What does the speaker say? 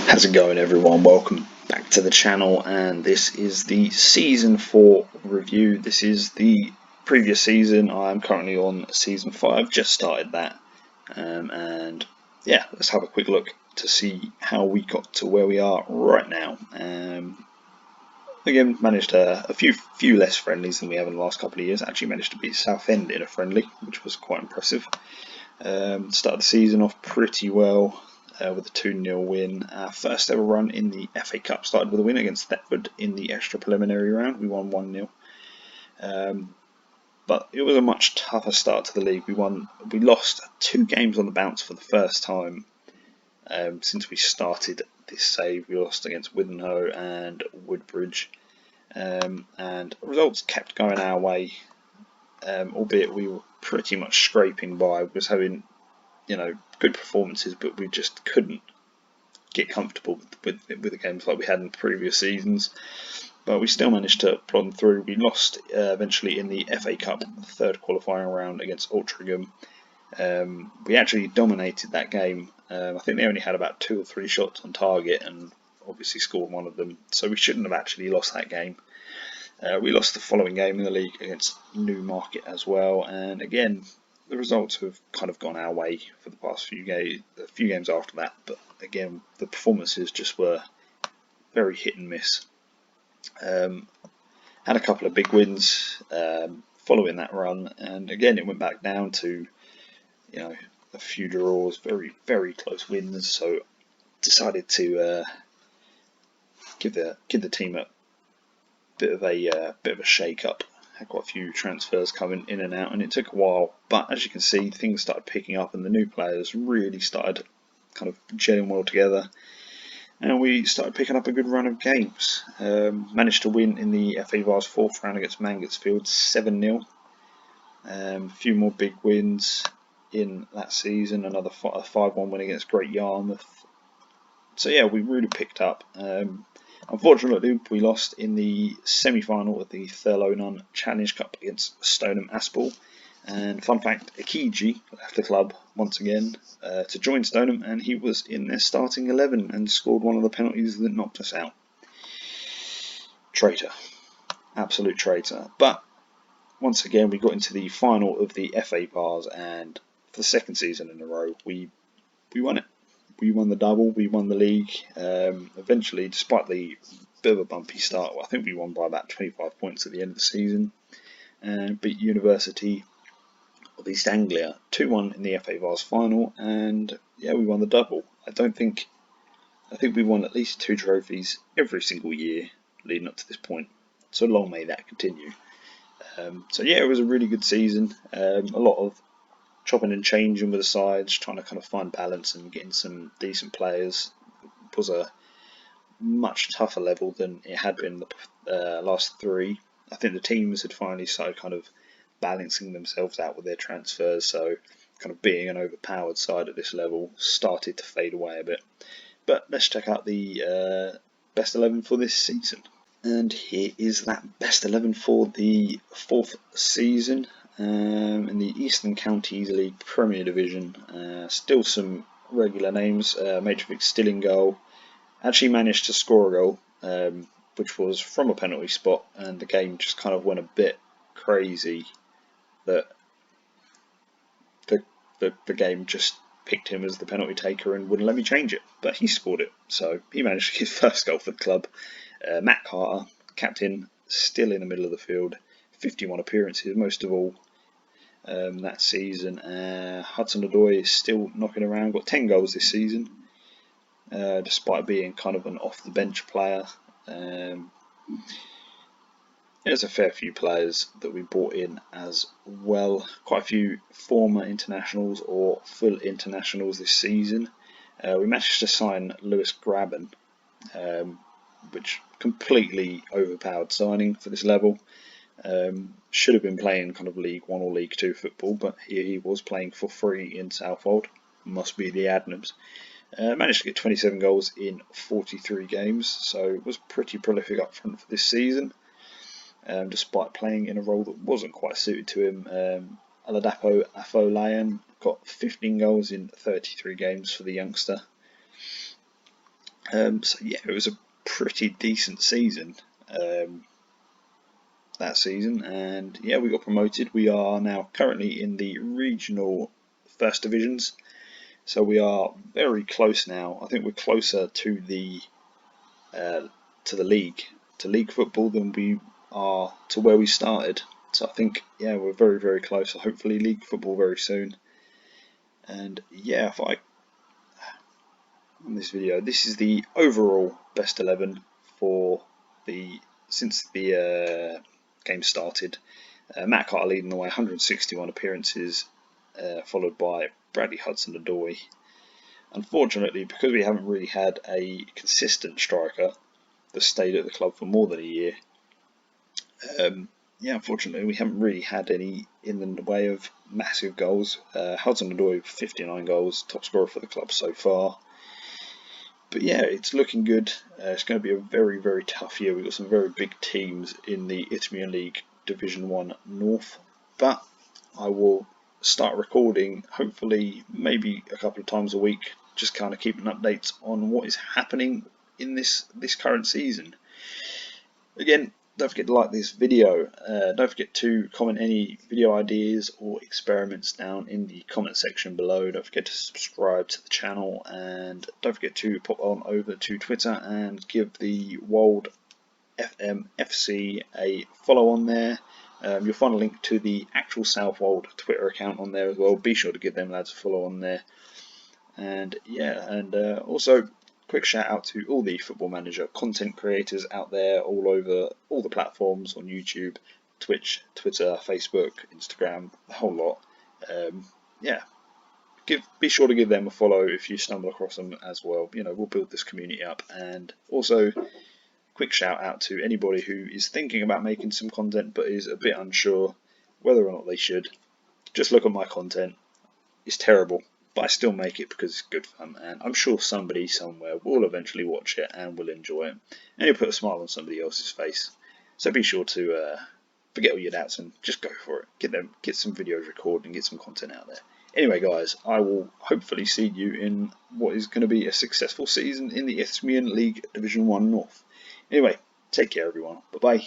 How's it going, everyone? Welcome back to the channel, and this is the season 4 review. This is the previous season. I'm currently on season 5, just started that, and yeah, let's have a quick look to see how we got to where we are right now. Again, managed a few less friendlies than we have in the last couple of years. Actually managed to beat Southend in a friendly, which was quite impressive. Started the season off pretty well. With a 2-0 win. Our first ever run in the FA Cup started with a win against Thetford in the extra preliminary round. We won 1-0. But it was a much tougher start to the league. We lost 2 games on the bounce for the first time since we started this save. We lost against Widenhoe and Woodbridge, and results kept going our way, albeit we were pretty much scraping by. We was having good performances, but we just couldn't get comfortable with the games like we had in previous seasons. But we still managed to plod through. We lost eventually in the FA Cup third qualifying round against Altrincham. We actually dominated that game. I think they only had about 2 or 3 shots on target and obviously scored one of them, so we shouldn't have actually lost that game. We lost the following game in the league against Newmarket as well, and again the results have kind of gone our way for the past few games after that, but again the performances just were very hit and miss. Had a couple of big wins following that run, and again it went back down to a few draws, very close wins. So decided to give the team a bit of a shake up. Had quite a few transfers coming in and out, and it took a while, but as you can see, things started picking up and the new players really started kind of gelling well together, and we started picking up a good run of games. Managed to win in the FA Vars 4th round against Mangotsfield 7-0. A few more big wins in that season, another 5-1 win against Great Yarmouth. So yeah, we really picked up. Unfortunately, we lost in the semi-final of the Thurlow Nunn Challenge Cup against Stoneham Aspel. And fun fact, Akiji left the club once again to join Stoneham, and he was in their starting 11 and scored one of the penalties that knocked us out. Traitor. Absolute traitor. But once again, we got into the final of the FA Vars, and for the second season in a row, we won it. We won the double, we won the league. Eventually, despite the bit of a bumpy start, I think we won by about 25 points at the end of the season, and beat University of East Anglia 2-1 in the FA Vars final, and yeah, we won the double. I think we won at least 2 trophies every single year leading up to this point, so long may that continue. So yeah, it was a really good season. A lot of chopping and changing with the sides, trying to kind of find balance and getting some decent players. It was a much tougher level than it had been the last 3. I think the teams had finally started kind of balancing themselves out with their transfers, so kind of being an overpowered side at this level started to fade away a bit. But let's check out the best 11 for this season. And here is that best 11 for the 4th season. In the Eastern Counties League Premier Division, still some regular names. Majovic still in goal. Actually managed to score a goal, which was from a penalty spot, and the game just kind of went a bit crazy that the game just picked him as the penalty taker and wouldn't let me change it, but he scored it, so he managed to get his first goal for the club. Matt Carter, captain, still in the middle of the field, 51 appearances, most of all that season. Hudson Odoi is still knocking around, got 10 goals this season, despite being kind of an off-the-bench player. There's a fair few players that we brought in as well. Quite a few former internationals or full internationals this season. We managed to sign Lewis Graben, which completely overpowered signing for this level. Should have been playing kind of League 1 or League 2 football, but here he was playing for free in Southwold. Must be the Adnams. Managed to get 27 goals in 43 games, so was pretty prolific up front for this season, despite playing in a role that wasn't quite suited to him. Oladapo Afolayan got 15 goals in 33 games for the youngster. So yeah, it was a pretty decent season that season, and yeah, we got promoted. We are now currently in the regional first divisions, so we are very close now. I think we're closer to the league, to league football, than we are to where we started. So I think, yeah, we're very, very close. So hopefully league football very soon. And yeah, if I on this video, this is the overall best 11 for since the game started. Matt Carter leading the way, 161 appearances, followed by Bradley Hudson-Odoi. Unfortunately, because we haven't really had a consistent striker that stayed at the club for more than a year, yeah, unfortunately we haven't really had any in the way of massive goals. Hudson-Odoi 59 goals, top scorer for the club so far. But yeah, it's looking good. It's going to be a very, very tough year. We've got some very big teams in the Italian League Division 1 North. But I will start recording, hopefully maybe a couple of times a week, just kind of keeping updates on what is happening in this current season. Again, don't forget to like this video. Don't forget to comment any video ideas or experiments down in the comment section below. Don't forget to subscribe to the channel, and don't forget to pop on over to Twitter and give the Wold FM FC a follow on there. You'll find a link to the actual Southwold Twitter account on there as well. Be sure to give them lads a follow on there. And yeah, and also quick shout out to all the Football Manager content creators out there all over all the platforms on YouTube, Twitch, Twitter, Facebook, Instagram, the whole lot. Yeah, be sure to give them a follow if you stumble across them as well. You know, we'll build this community up. And also, quick shout out to anybody who is thinking about making some content but is a bit unsure whether or not they should. Just look at my content. It's terrible, but I still make it because it's good fun, and I'm sure somebody somewhere will eventually watch it and will enjoy it, and you'll put a smile on somebody else's face. So be sure to forget all your doubts and just go for it. Get some videos recorded and get some content out there. Anyway, guys, I will hopefully see you in what is going to be a successful season in the Isthmian League Division 1 North. Anyway, take care, everyone. Bye-bye.